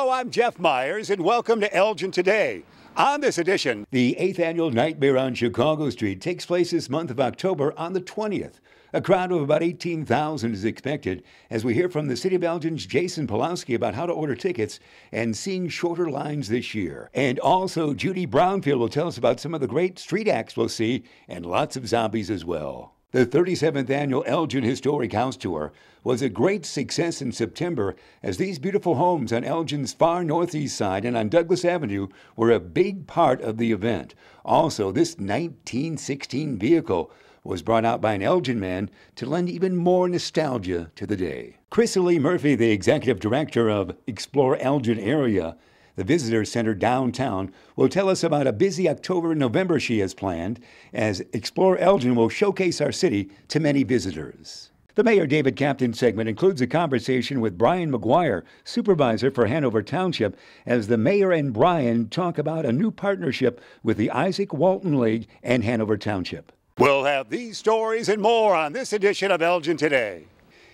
Hello, I'm Jeff Myers, and welcome to Elgin Today. On this edition, the 8th annual Nightmare on Chicago Street takes place this month of October on the 20th. A crowd of about 18,000 is expected as we hear from the City of Elgin's Jason Pulaski about how to order tickets and seeing shorter lines this year. And also, Judy Brownfield will tell us about some of the great street acts we'll see and lots of zombies as well. The 37th annual Elgin Historic House Tour was a great success in September as these beautiful homes on Elgin's far northeast side and on Douglas Avenue were a big part of the event. Also, this 1916 vehicle was brought out by an Elgin man to lend even more nostalgia to the day. Chrysalie Murphy, the executive director of Explore Elgin Area, the visitor center downtown, will tell us about a busy October and November she has planned as Explore Elgin will showcase our city to many visitors. The Mayor David Captain segment includes a conversation with Brian McGuire, supervisor for Hanover Township, as the mayor and Brian talk about a new partnership with the Isaac Walton League and Hanover Township. We'll have these stories and more on this edition of Elgin Today.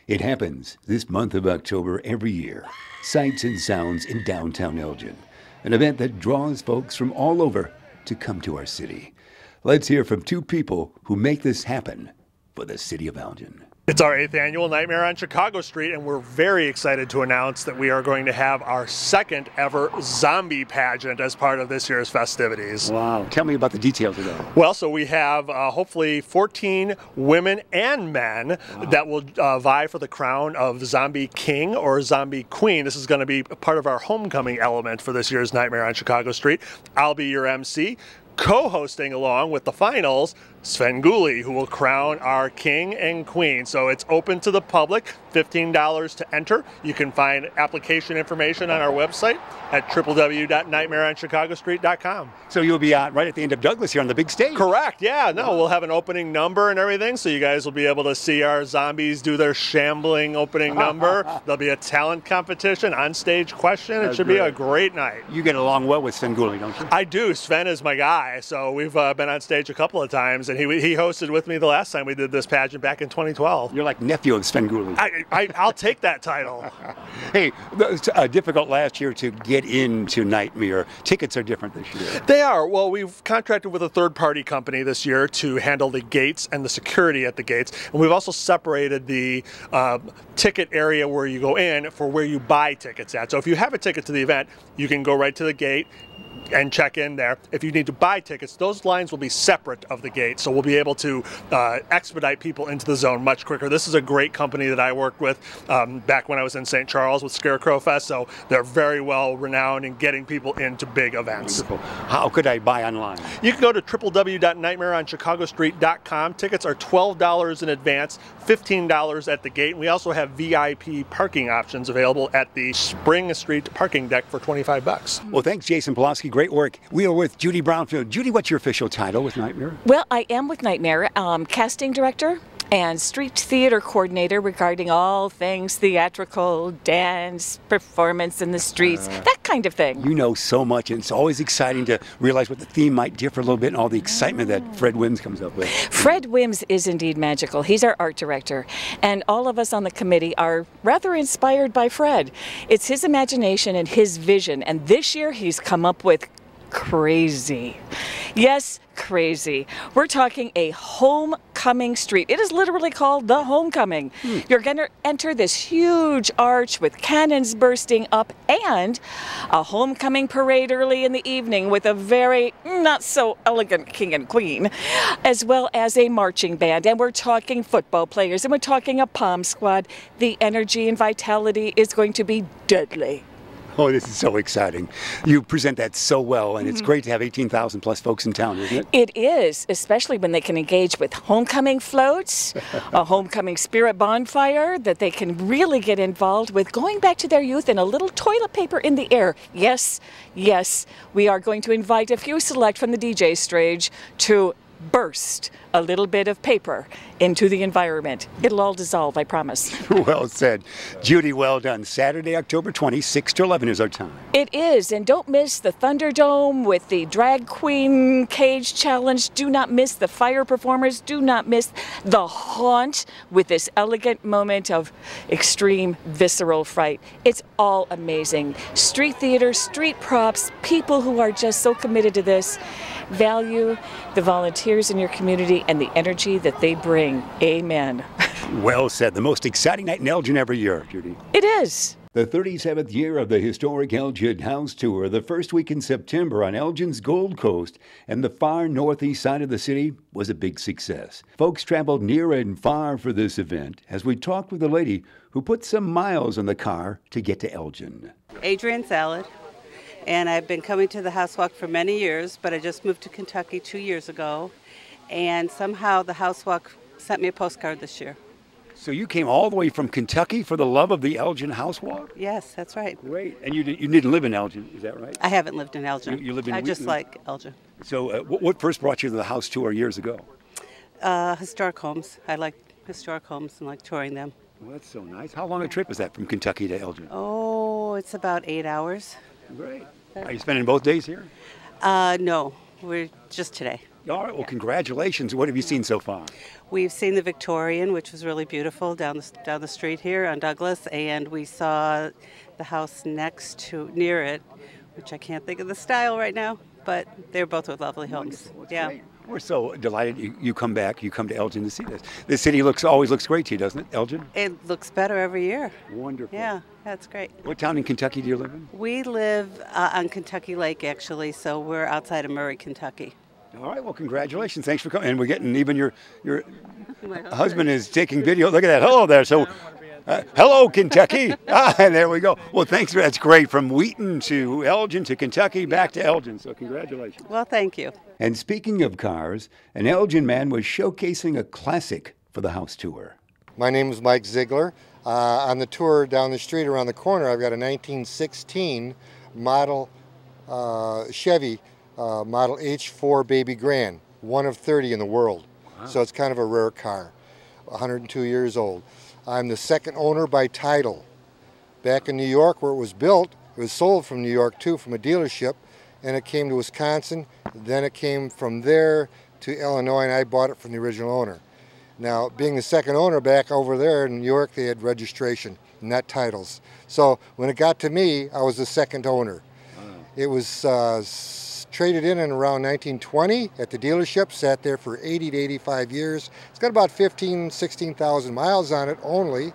It happens this month of October every year. Sights and Sounds in downtown Elgin, an event that draws folks from all over to come to our city. Let's hear from two people who make this happen for the City of Elgin. It's our 8th annual Nightmare on Chicago Street, and we're very excited to announce that we are going to have our second ever zombie pageant as part of this year's festivities. Wow. Tell me about the details of that. Well, so we have hopefully 14 women and men that will vie for the crown of Zombie King or Zombie Queen. This is going to be part of our homecoming element for this year's Nightmare on Chicago Street. I'll be your MC. Co-hosting along with the finals, Sven Gulli, who will crown our king and queen. So it's open to the public, $15 to enter. You can find application information on our website at www.nightmareonchicagostreet.com. So you'll be out right at the end of Douglas here on the big stage. Correct, yeah. No, we'll have an opening number and everything, so you guys will be able to see our zombies do their shambling opening number. There'll be a talent competition, on-stage question. It should be a great night. You get along well with Sven Gulli, don't you? I do. Sven is my guy. So we've been on stage a couple of times, and he hosted with me the last time we did this pageant back in 2012. You're like nephew of Sven Gulli. I'll take that title. Hey, it's difficult last year to get into Nightmare. Tickets are different this year. They are. Well, we've contracted with a third-party company this year to handle the gates and the security at the gates. And we've also separated the ticket area where you go in for where you buy tickets at. So if you have a ticket to the event, you can go right to the gate and check in there. If you need to buy tickets, those lines will be separate of the gate, so we'll be able to expedite people into the zone much quicker. This is a great company that I worked with back when I was in St. Charles with Scarecrow Fest, so they're very well renowned in getting people into big events. Wonderful. How could I buy online? You can go to www.nightmareonchicagostreet.com. Tickets are $12 in advance, $15 at the gate. We also have VIP parking options available at the Spring Street parking deck for $25. Well, thanks, Jason Pulaski. Great work. We are with Judy Brownfield. Judy, what's your official title with Nightmare? Well, I am with Nightmare, casting director and street theater coordinator regarding all things theatrical, dance, performance in the streets, that kind of thing. You know so much, and it's always exciting to realize what the theme might differ a little bit and all the excitement that Fred Wims comes up with. Fred Wims is indeed magical. He's our art director, and all of us on the committee are rather inspired by Fred. It's his imagination and his vision, and this year he's come up with crazy. Yes, crazy. We're talking a homecoming street. It is literally called the Homecoming. You're going to enter this huge arch with cannons bursting up and a homecoming parade early in the evening with a very not so elegant king and queen, as well as a marching band. And we're talking football players, and we're talking a pom squad. The energy and vitality is going to be deadly. Oh, this is so exciting. You present that so well, and it's great to have 18,000 plus folks in town, isn't it? It is, especially when they can engage with homecoming floats, a homecoming spirit bonfire that they can really get involved with, going back to their youth and a little toilet paper in the air. Yes, yes, we are going to invite a few select from the DJ stage to burst a little bit of paper into the environment. It'll all dissolve, I promise. Well said. Judy, well done. Saturday, October 20, 6 to 11 is our time. It is, and don't miss the Thunderdome with the Drag Queen Cage Challenge. Do not miss the fire performers. Do not miss the haunt with this elegant moment of extreme visceral fright. It's all amazing. Street theater, street props, people who are just so committed to this. Value the volunteers in your community and the energy that they bring. Amen. Well said. The most exciting night in Elgin every year, Judy. It is. The 37th year of the historic Elgin House Tour, the first week in September on Elgin's Gold Coast and the far northeast side of the city, was a big success. Folks traveled near and far for this event as we talked with a lady who put some miles on the car to get to Elgin. Adrian Salad, and I've been coming to the House Walk for many years, but I just moved to Kentucky 2 years ago, and somehow the House Walk sent me a postcard this year. So you came all the way from Kentucky for the love of the Elgin House Walk? Yes, that's right. Great. And you didn't live in Elgin, is that right? I haven't lived in Elgin. You lived in I just Wheaton? like Elgin. So what first brought you to the house tour years ago? Historic homes. I like historic homes and like touring them. Well, that's so nice. How long a trip is that from Kentucky to Elgin? Oh, it's about 8 hours. Great. Are you spending both days here? No, we're just today. All right. Well, congratulations. What have you seen so far? We've seen the Victorian, which was really beautiful, down the street here on Douglas, and we saw the house near it, which I can't think of the style right now, but they're both with lovely homes. Yeah. Great. We're so delighted you come back. You come to Elgin to see this. This city always looks great to you, doesn't it, Elgin? It looks better every year. Wonderful. Yeah, that's great. What town in Kentucky do you live in? We live on Kentucky Lake, actually, so we're outside of Murray, Kentucky. All right. Well, congratulations. Thanks for coming. And we're getting even your husband is taking video. Look at that. Hello there. So, hello, Kentucky. There we go. Well, thanks. That's great. From Wheaton to Elgin to Kentucky, back to Elgin. So congratulations. Well, thank you. And speaking of cars, an Elgin man was showcasing a classic for the house tour. My name is Mike Ziegler. On the tour down the street around the corner, I've got a 1916 model Chevy model H4 Baby Grand, one of 30 in the world. Wow. So it's kind of a rare car, 102 years old. I'm the second owner by title. Back in New York where it was built, it was sold from New York too, from a dealership, and it came to Wisconsin. Then it came from there to Illinois, and I bought it from the original owner. Now, being the second owner back over there in New York, they had registration, not titles. So when it got to me, I was the second owner. Wow. It was traded in around 1920 at the dealership, sat there for 80 to 85 years. It's got about 16,000 miles on it only.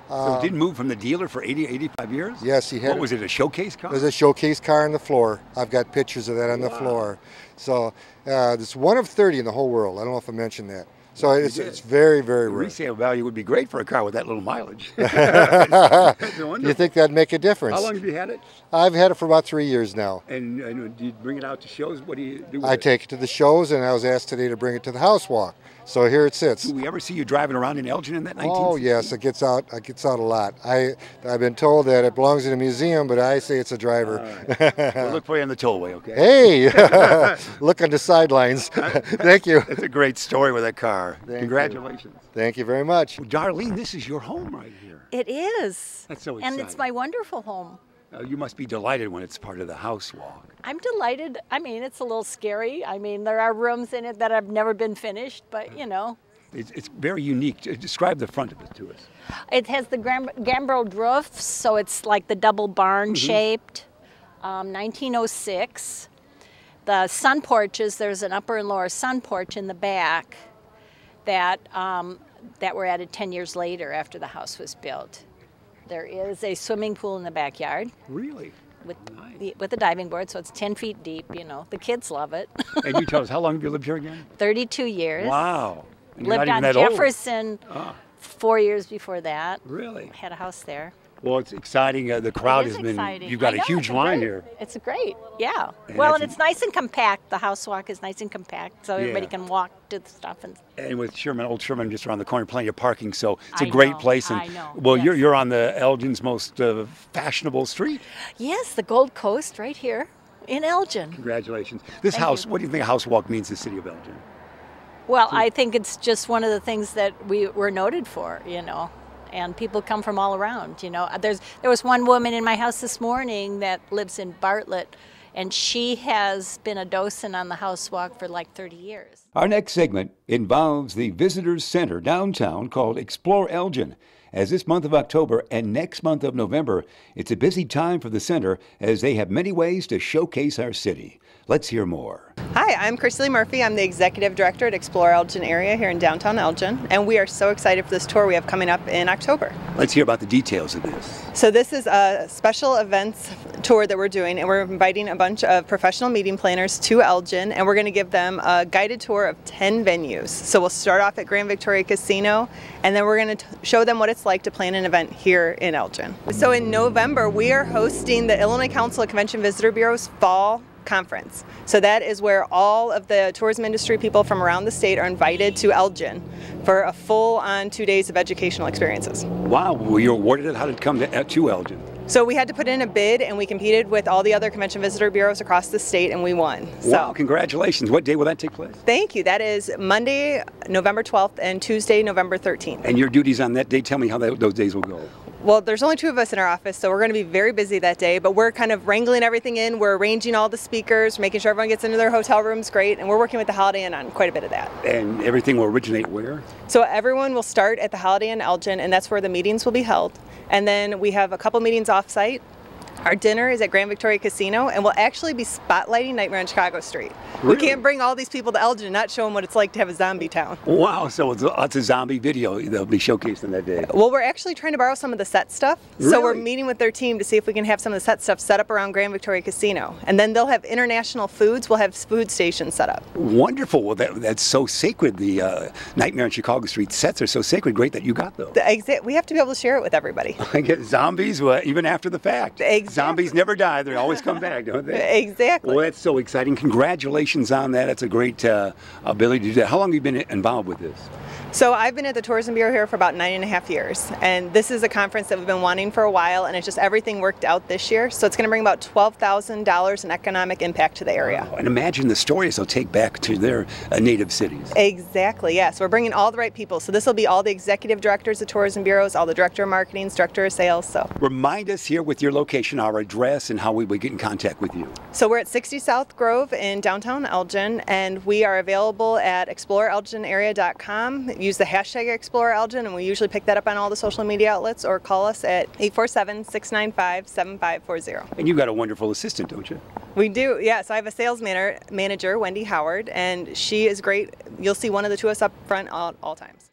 So it didn't move from the dealer for 80 to 85 years? Yes, he had. What was it, a showcase car? It was a showcase car on the floor. I've got pictures of that on the floor. So it's one of 30 in the whole world. I don't know if I mentioned that. So it's very, very rare. Resale value would be great for a car with that little mileage. Do you think that'd make a difference? How long have you had it? I've had it for about 3 years now. And do you bring it out to shows? What do you do with I it? take it to the shows, and I was asked today to bring it to the house walk. So here it sits. Do we ever see you driving around in Elgin in that 1960s? Oh yes, it gets out. It gets out a lot. I've been told that it belongs in a museum, but I say it's a driver. Right. We'll look for you on the tollway, okay? Hey, look on the sidelines. Thank you. It's a great story with that car. Congratulations. Thank you very much. Well, Darlene, this is your home right here. It is. That's so exciting. And it's my wonderful home. You must be delighted when it's part of the house walk. I'm delighted. I mean, it's a little scary. I mean, there are rooms in it that have never been finished, but you know. It's very unique. Describe the front of it to us. It has the gambreled roofs, so it's like the double barn shaped. 1906. The sun porches, there's an upper and lower sun porch in the back that were added 10 years later after the house was built. There is a swimming pool in the backyard. Really? With a diving board, so it's 10 feet deep, you know. The kids love it. And you tell us, how long have you lived here again? 32 years. Wow. And you're lived not on even that Jefferson 4 years before that. Really? Had a house there. Well, it's exciting. The crowd has been, exciting. you've got a huge line here. It's great, yeah. And well, and it's nice and compact. The house walk is nice and compact, so everybody Yeah. can walk to the stuff. And with Old Sherman just around the corner, plenty of parking, so it's a I great know, place. And I know, well, yes. you're on the Elgin's most fashionable street. Yes, the Gold Coast right here in Elgin. Congratulations. This Thank house, you. what do you think a house walk means to the city of Elgin? Well, I think it's just one of the things that we're noted for, you know, and people come from all around, you know. There was one woman in my house this morning that lives in Bartlett, and she has been a docent on the House Walk for like 30 years. Our next segment involves the Visitors Center downtown called Explore Elgin. As this month of October and next month of November, it's a busy time for the center as they have many ways to showcase our city. Let's hear more. Hi, I'm Christy Lee Murphy. I'm the Executive Director at Explore Elgin area here in downtown Elgin, and we are so excited for this tour we have coming up in October. Let's hear about the details of this. So this is a special events tour that we're doing, and we're inviting a bunch of professional meeting planners to Elgin, and we're going to give them a guided tour of 10 venues. So we'll start off at Grand Victoria Casino, and then we're going to show them what it's like to plan an event here in Elgin. So in November, we are hosting the Illinois Council of Convention Visitor Bureau's Fall Conference. So that is where all of the tourism industry people from around the state are invited to Elgin for a full-on 2 days of educational experiences. Wow, were you awarded it? How did it come to Elgin? So we had to put in a bid, and we competed with all the other convention visitor bureaus across the state, and we won. Wow, congratulations. What day will that take place? Thank you. That is Monday, November 12th, and Tuesday, November 13th. And your duties on that day, tell me how those days will go. Well, there's only 2 of us in our office, so we're going to be very busy that day, but we're kind of wrangling everything in. We're arranging all the speakers, making sure everyone gets into their hotel rooms great, and we're working with the Holiday Inn on quite a bit of that. And everything will originate where? So everyone will start at the Holiday Inn Elgin, and that's where the meetings will be held. And then we have a couple meetings off-site. Our dinner is at Grand Victoria Casino, and we'll actually be spotlighting Nightmare on Chicago Street. Really? We can't bring all these people to Elgin and not show them what it's like to have a zombie town. Wow, so it's a zombie video they'll be showcased on that day. Well, we're actually trying to borrow some of the set stuff. Really? So we're meeting with their team to see if we can have some of the set stuff set up around Grand Victoria Casino. And then they'll have international foods. We'll have food stations set up. Wonderful. Well, that's so sacred. The Nightmare on Chicago Street sets are so sacred. Great that you got those. We have to be able to share it with everybody. I get zombies, well, even after the fact. Exactly. Zombies never die. They always come back, don't they? Exactly. Well, that's so exciting. Congratulations on that. That's a great ability to do that. How long have you been involved with this? So I've been at the Tourism Bureau here for about 9.5 years, and this is a conference that we've been wanting for a while, and it's just everything worked out this year. So it's going to bring about $12,000 in economic impact to the area. Wow. And imagine the stories they'll take back to their native cities. Exactly, yeah. So we're bringing all the right people. So this will be all the executive directors of tourism bureaus, all the director of marketing, director of sales. So remind us here with your location, our address, and how we would get in contact with you. So we're at 60 South Grove in downtown Elgin, and we are available at exploreelginarea.com. Use the hashtag ExploreElgin, and we usually pick that up on all the social media outlets, or call us at 847-695-7540. And you've got a wonderful assistant, don't you? We do, yes. I have a sales manager, Wendy Howard, and she is great. You'll see one of the 2 of us up front all times.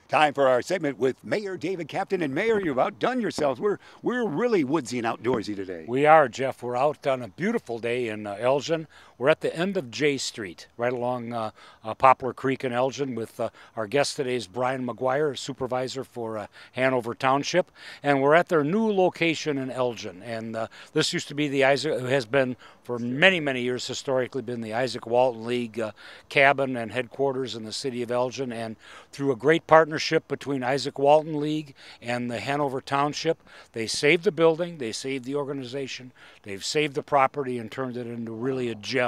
Time for our segment with Mayor David Captain. And Mayor, you've outdone yourselves. We're really woodsy and outdoorsy today. We are, Jeff. We're out on a beautiful day in Elgin. We're at the end of J Street, right along Poplar Creek in Elgin, with our guest today is Brian McGuire, supervisor for Hanover Township. And we're at their new location in Elgin. And this used to be the Isaac, who has been for many, many years historically been the Isaac Walton League cabin and headquarters in the city of Elgin. And through a great partnership between Isaac Walton League and the Hanover Township, they saved the building, they saved the organization, they've saved the property and turned it into really a gem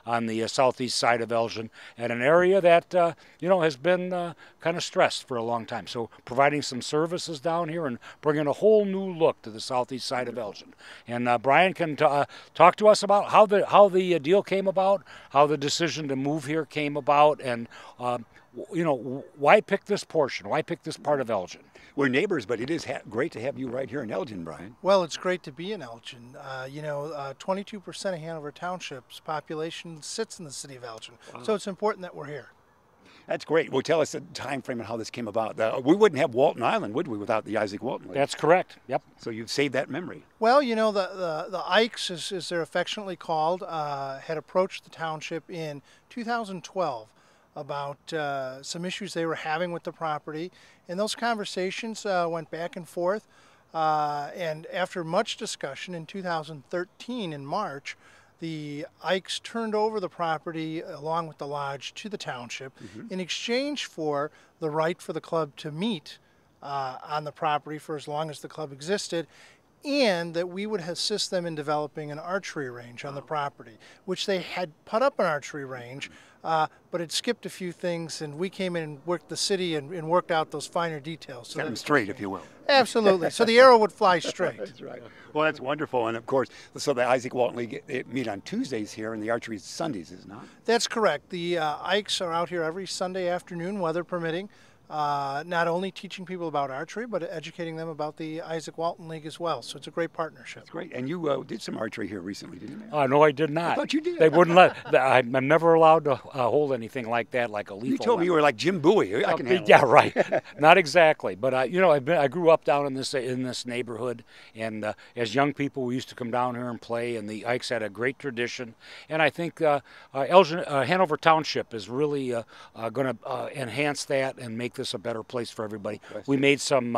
on the southeast side of Elgin, and an area that has been kind of stressed for a long time. So providing some services down here and bringing a whole new look to the southeast side of Elgin. And Brian can talk to us about how the deal came about, how the decision to move here came about, and why pick this portion? Why pick this part of Elgin? We're neighbors, but it is great to have you right here in Elgin, Brian. Well, it's great to be in Elgin. 22% of Hanover Township's population sits in the city of Elgin, wow. So it's important that we're here. That's great. Well, tell us the time frame and how this came about. We wouldn't have Walton Island, would we, without the Isaac Walton League? That's correct. Yep. So you've saved that memory. Well, the Ikes, as they're affectionately called, had approached the township in 2012 about some issues they were having with the property, and those conversations went back and forth, and after much discussion in 2013 in March, the Ikes turned over the property along with the lodge to the township in exchange for the right for the club to meet on the property for as long as the club existed, and that we would assist them in developing an archery range on the property, which they had put up an archery range but it skipped a few things, and we came in and worked the city and worked out those finer details. So Set them straight, if you will. Absolutely. So the arrow would fly straight. That's right. Well, that's wonderful. And of course, so the Isaac Walton League meet on Tuesdays here, and the archery is Sundays, is it not? That's correct. The Ikes are out here every Sunday afternoon, weather permitting. Not only teaching people about archery, but educating them about the Isaac Walton League as well. So it's a great partnership. That's great. And you did some archery here recently, didn't you? No, I did not. I thought you did. They wouldn't let. I'm never allowed to hold anything like that, like a lethal. You told me you were like Jim Bowie. I can handle Yeah, it. right. Not exactly, but I grew up down in this neighborhood, and as young people, we used to come down here and play. And the Ikes had a great tradition, and I think Elgin, Hanover Township is really going to enhance that and make this a better place for everybody. We made some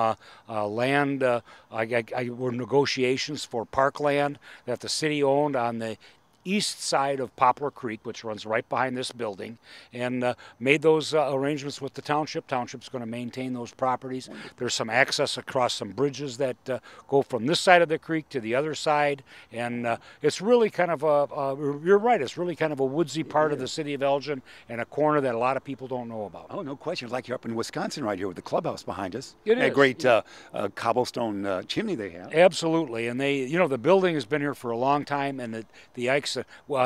land. Were negotiations for parkland that the city owned on the east side of Poplar Creek, which runs right behind this building, and made those arrangements with the township. Township's going to maintain those properties. There's some access across some bridges that go from this side of the creek to the other side, and it's really kind of you're right, it's really kind of a woodsy part of the city of Elgin and a corner that a lot of people don't know about. Oh, no question. It's like you're up in Wisconsin right here with the clubhouse behind us. It is. That great cobblestone chimney they have. Absolutely, and the building has been here for a long time, and the Ikes,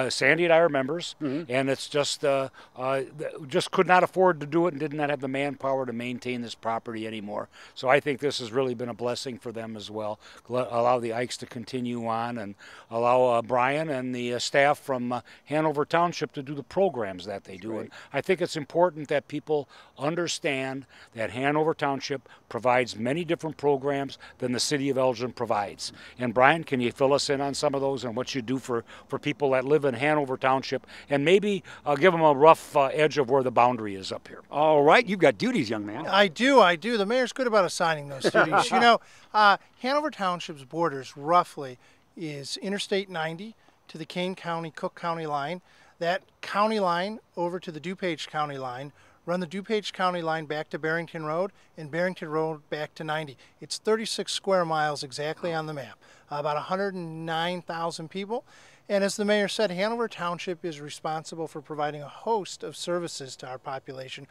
Sandy and I are members, and it's just could not afford to do it and did not have the manpower to maintain this property anymore. So I think this has really been a blessing for them as well. Allow the Ikes to continue on and allow Brian and the staff from Hanover Township to do the programs that they do. And I think it's important that people understand that Hanover Township provides many different programs than the city of Elgin provides. And Brian, can you fill us in on some of those and what you do for people that live in Hanover Township, and maybe give them a rough edge of where the boundary is up here? All right, you've got duties, young man. I do. The mayor's good about assigning those duties. Hanover Township's borders roughly is Interstate 90 to the Kane County, Cook County line. That county line over to the DuPage County line, run the DuPage County line back to Barrington Road, and Barrington Road back to 90. It's 36 square miles exactly on the map, about 109,000 people. And as the mayor said, Hanover Township is responsible for providing a host of services to our population.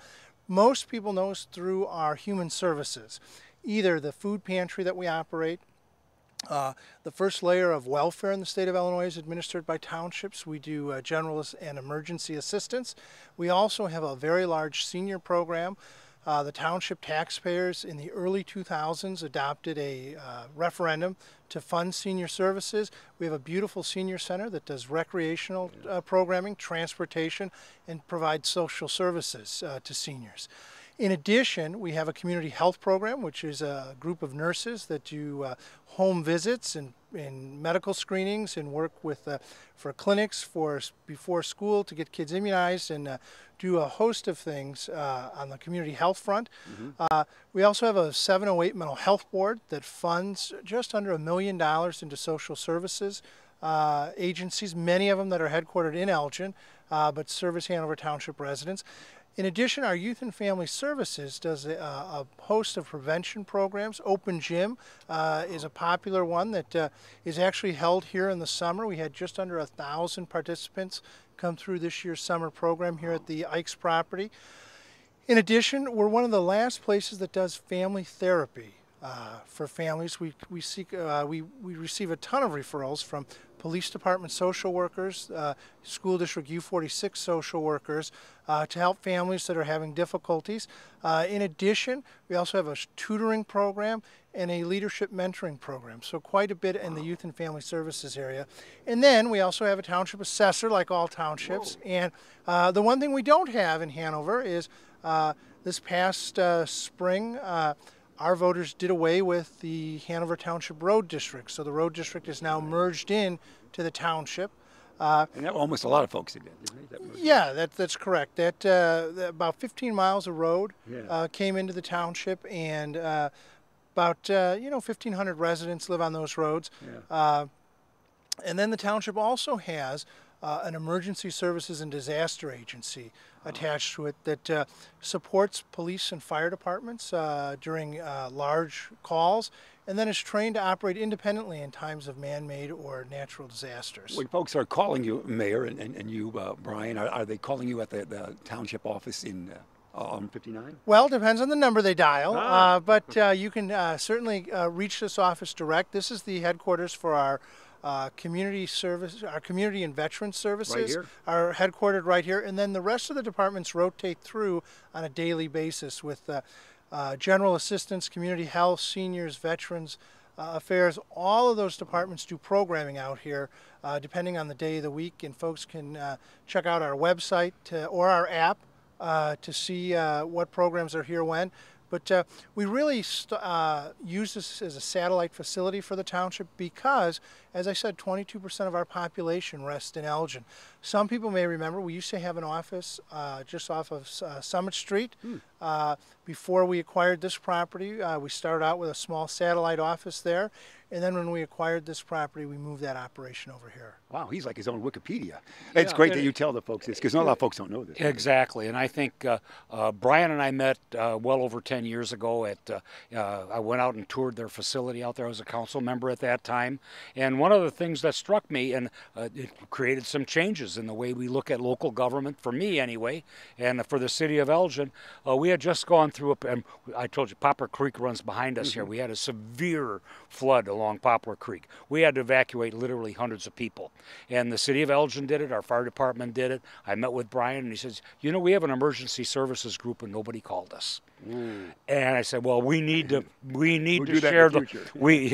Most people know us through our human services, either the food pantry that we operate. The first layer of welfare in the state of Illinois is administered by townships. We do general and emergency assistance. We also have a very large senior program. The township taxpayers in the early 2000s adopted a referendum to fund senior services. We have a beautiful senior center that does recreational programming, transportation, and provides social services to seniors. In addition, we have a community health program, which is a group of nurses that do home visits and medical screenings and work with for clinics before school to get kids immunized and do a host of things on the community health front. We also have a 708 mental health board that funds just under $1 million into social services agencies, many of them that are headquartered in Elgin, but service Hanover Township residents. In addition, our Youth and Family Services does a host of prevention programs. Open Gym is a popular one that is actually held here in the summer. We had just under 1,000 participants come through this year's summer program here at the Ikes property. In addition, we're one of the last places that does family therapy for families. We receive a ton of referrals from police department social workers, school district U46 social workers to help families that are having difficulties. In addition, we also have a tutoring program and a leadership mentoring program, so quite a bit in the youth and family services area. And then we also have a township assessor like all townships. And the one thing we don't have in Hanover is this past spring, our voters did away with the Hanover Township Road District. So the road district is now merged in to the township. And that almost a lot of folks did that, didn't they? Yeah, that's correct. That about 15 miles of road came into the township, and about 1,500 residents live on those roads. And then the township also has an emergency services and disaster agency attached to it that supports police and fire departments during large calls. and then is trained to operate independently in times of man-made or natural disasters. When folks are calling you, Mayor, and you, Brian, are they calling you at the township office in on 59? Well, depends on the number they dial, but you can certainly reach this office direct. This is the headquarters for our community service, our community and veteran services right here? are headquartered right here, and then the rest of the departments rotate through on a daily basis with general assistance, community health, seniors, veterans affairs. All of those departments do programming out here depending on the day of the week, and folks can check out our website or our app to see what programs are here when. But we really use this as a satellite facility for the township because, as I said, 22% of our population rests in Elgin. Some people may remember we used to have an office just off of Summit Street. Before we acquired this property, we started out with a small satellite office there. And then when we acquired this property, we moved that operation over here. Wow, he's like his own Wikipedia. It's great that you tell the folks this, because not a lot of folks don't know this. Exactly, and I think Brian and I met well over 10 years ago at, I went out and toured their facility out there. I was a council member at that time. And one of the things that struck me, and it created some changes in the way we look at local government, for me anyway, and for the city of Elgin. We had just gone through, and I told you, Poplar Creek runs behind us here. We had a severe flood along Poplar Creek. We had to evacuate literally hundreds of people. And the city of Elgin did it, our fire department did it. I met with Brian and he says, you know, we have an emergency services group and nobody called us. And I said, well, we need to share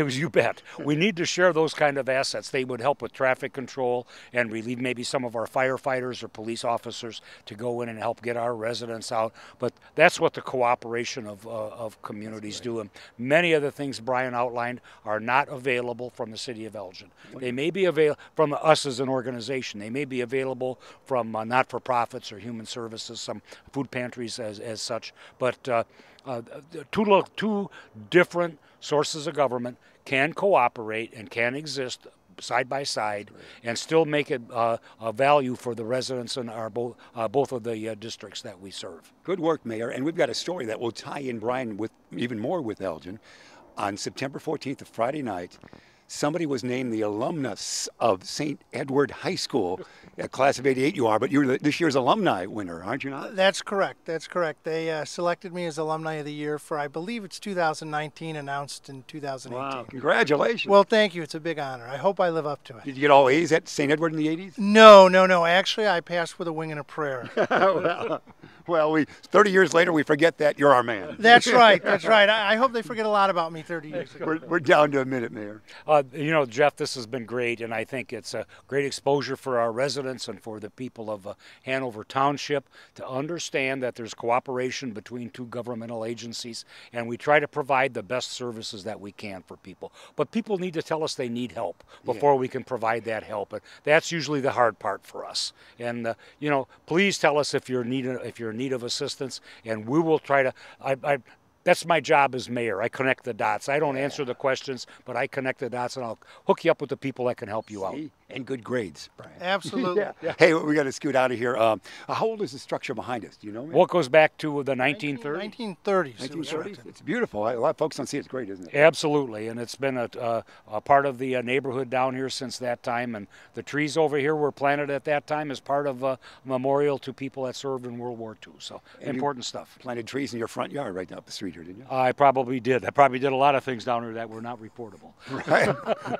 you bet. We need to share those kind of assets. They would help with traffic control and relieve maybe some of our firefighters or police officers to go in and help get our residents out. But that's what the cooperation of communities do. And many of the things Brian outlined are not available from the city of Elgin. They may be available from us as an organization. They may be available from not-for-profits or human services, some food pantries as such. But two different sources of government can cooperate and can exist side by side and still make it a value for the residents in our both of the districts that we serve. Good work, Mayor. And we've got a story that will tie in, Brian, with even more with Elgin. On September 14th, of Friday night, somebody was named the alumnus of St. Edward High School. Class of 88 you are, but you're this year's alumni winner, aren't you not? That's correct. That's correct. They selected me as Alumni of the Year for, I believe it's 2019, announced in 2018. Wow, congratulations. Well, thank you. It's a big honor. I hope I live up to it. Did you get all A's at St. Edward in the 80s? No. Actually, I passed with a wing and a prayer. Well, 30 years later, we forget that. You're our man. That's right. That's right. I hope they forget a lot about me 30 years ago. We're down to a minute, Mayor. You know, Jeff, this has been great, and I think it's a great exposure for our residents and for the people of Hanover Township to understand that there's cooperation between two governmental agencies, and we try to provide the best services that we can for people. But people need to tell us they need help before we can provide that help. And that's usually the hard part for us. And you know, please tell us if you're in need of assistance, and we will try to. That's my job as mayor. I connect the dots. I don't answer the questions, but I connect the dots, and I'll hook you up with the people that can help you out. And good grades, Brian. Absolutely. Yeah. Hey, we got to scoot out of here. How old is the structure behind us? Do you know? Well, it goes back to the 1930s. 1930s. 1930s. It's beautiful. A lot of folks don't see it. It's great, isn't it? Absolutely, and it's been a part of the neighborhood down here since that time. And the trees over here were planted at that time as part of a memorial to people that served in World War II. So important stuff. Planted trees in your front yard right up the street here, didn't you? I probably did. I probably did a lot of things down here that were not reportable. Right.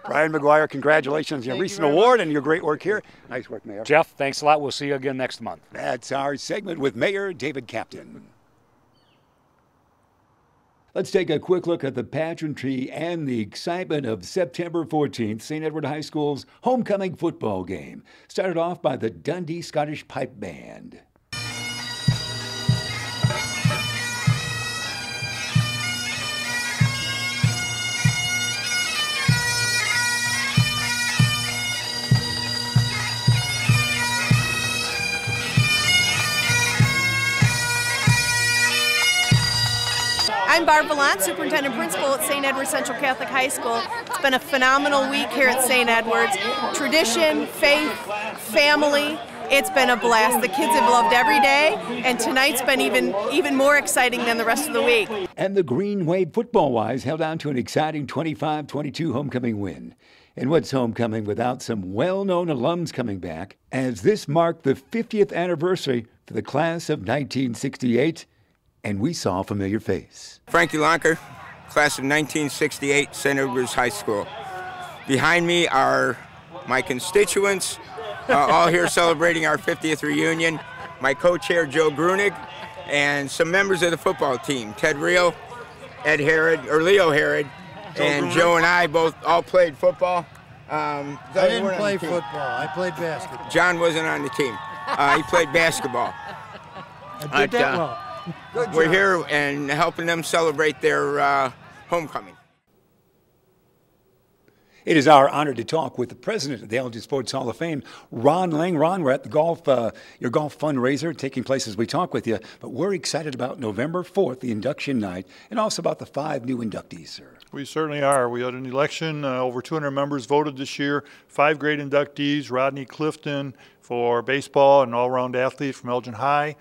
Brian McGuire, congratulations on your recent award and your great work here. Nice work, Mayor. Jeff, thanks a lot. We'll see you again next month. That's our segment with Mayor David Captain. Let's take a quick look at the pageantry and the excitement of September 14th, St. Edward High School's homecoming football game. Started off by the Dundee Scottish Pipe Band. I'm Barb Vallant, Superintendent Principal at St. Edward Central Catholic High School. It's been a phenomenal week here at St. Edward's. Tradition, faith, family, It's been a blast. The kids have loved every day, and tonight's been even more exciting than the rest of the week. And the Green Wave football-wise held on to an exciting 25-22 homecoming win. And what's homecoming without some well-known alums coming back, as this marked the 50th anniversary for the class of 1968, and we saw a familiar face. Frankie Lonker, class of 1968, St. Edward's High School. Behind me are my constituents, all here celebrating our 50th reunion. My co-chair, Joe Grunig, and some members of the football team, Ted Reel, Leo Herod, and Joe and I all played football. I didn't play football. I played basketball. John wasn't on the team. He played basketball. I did that well. Good We're here and helping them celebrate their homecoming. It is our honor to talk with the president of the Elgin Sports Hall of Fame, Ron Lang. Ron, we're at the your golf fundraiser taking place as we talk with you, but we're excited about November 4th, the induction night, and also about the 5 new inductees, sir. We certainly are. We had an election. Over 200 members voted this year. 5 great inductees: Rodney Clifton for baseball, an all-around athlete from Elgin High.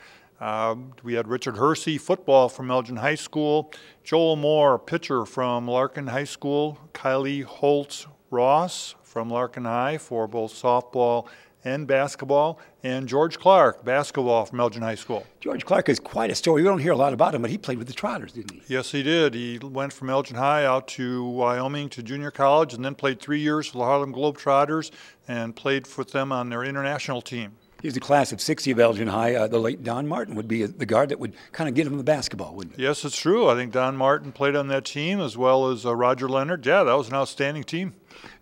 We had Richard Hersey, football from Elgin High School. Joel Moore, pitcher from Larkin High School. Kylie Holtz Ross from Larkin High for both softball and basketball. And George Clark, basketball from Elgin High School. George Clark is quite a story. We don't hear a lot about him, but he played with the Trotters, didn't he? Yes, he did. He went from Elgin High out to Wyoming to junior college and then played 3 years for the Harlem Globetrotters and played with them on their international team. He's the class of 60 of Elgin High. The late Don Martin would be the guard that would kind of get him the basketball, wouldn't it? Yes, it's true. I think Don Martin played on that team as well as Roger Leonard. Yeah, that was an outstanding team.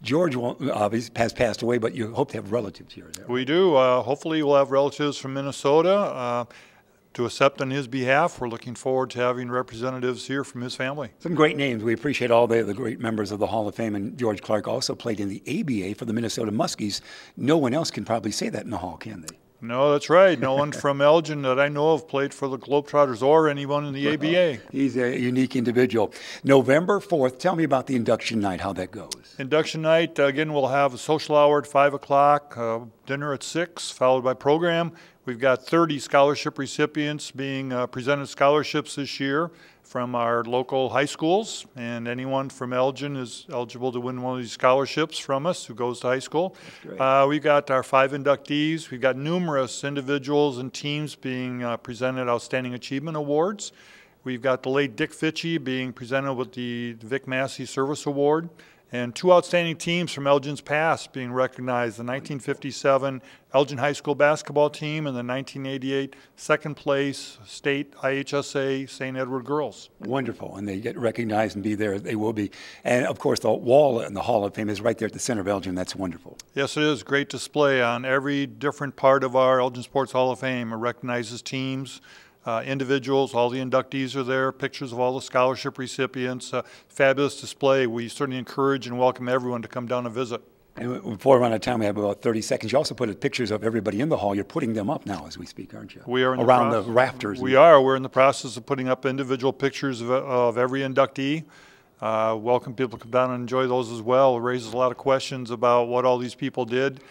George has passed away, but you hope to have relatives here. Is that right? We do. Hopefully we'll have relatives from Minnesota to accept on his behalf. We're looking forward to having representatives here from his family. Some great names. We appreciate all the great members of the Hall of Fame. And George Clark also played in the ABA for the Minnesota Muskies. No one else can probably say that in the Hall, can they? No, that's right. No one from Elgin that I know of played for the Globetrotters or anyone in the ABA. He's a unique individual. November 4th, tell me about the induction night, how that goes. Induction night, again, we'll have a social hour at 5 o'clock, dinner at 6, followed by program. We've got 30 scholarship recipients being presented scholarships this year from our local high schools, and anyone from Elgin is eligible to win one of these scholarships from us who goes to high school. We've got our 5 inductees. We've got numerous individuals and teams being presented Outstanding Achievement Awards. We've got the late Dick Fitchie being presented with the Vic Massey Service Award, and 2 outstanding teams from Elgin's past being recognized, the 1957 Elgin High School basketball team and the 1988 second place state IHSA St. Edward girls. Wonderful, and they get recognized and be there. They will be. And, of course, the wall in the Hall of Fame is right there at the center of Elgin. That's wonderful. Yes, it is. Great display on every different part of our Elgin Sports Hall of Fame. It recognizes teams, individuals, all the inductees are there, pictures of all the scholarship recipients, fabulous display. We certainly encourage and welcome everyone to come down and visit. And before we're out of time, we have about 30 seconds. You also put pictures of everybody in the hall. You're putting them up now as we speak, aren't you? We are around the rafters. We are. We're in the process of putting up individual pictures of every inductee. Welcome people to come down and enjoy those as well. It raises a lot of questions about what all these people did.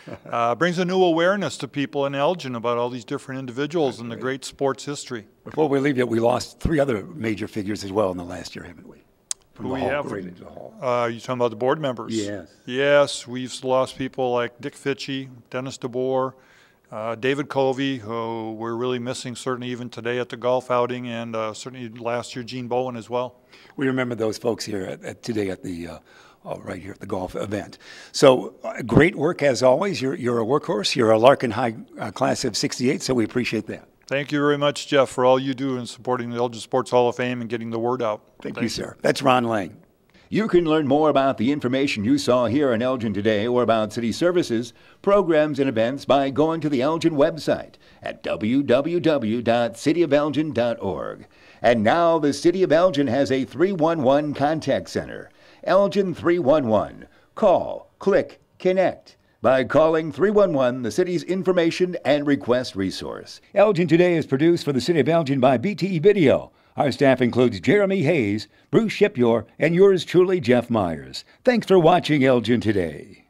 Brings a new awareness to people in Elgin about all these different individuals and the great sports history. Before we leave you, we lost 3 other major figures as well in the last year, haven't we? From the hall. You talking about the board members? Yes. Yes, we've lost people like Dick Fitchie, Dennis DeBoer, David Covey, who we're really missing certainly even today at the golf outing, and certainly last year Gene Bowen as well. We remember those folks here today at the right here at the golf event. So great work as always. You're a workhorse. You're a Larkin High class of 68, so we appreciate that. Thank you very much, Jeff, for all you do in supporting the Elgin Sports Hall of Fame and getting the word out. Thank you, sir. That's Ron Lang. You can learn more about the information you saw here in Elgin today or about city services, programs, and events by going to the Elgin website at www.cityofelgin.org. And now the City of Elgin has a 311 contact center. Elgin 311. Call, click, connect by calling 311, the city's information and request resource. Elgin Today is produced for the City of Elgin by BTE Video. Our staff includes Jeremy Hayes, Bruce Shipyor, and yours truly, Jeff Myers. Thanks for watching Elgin Today.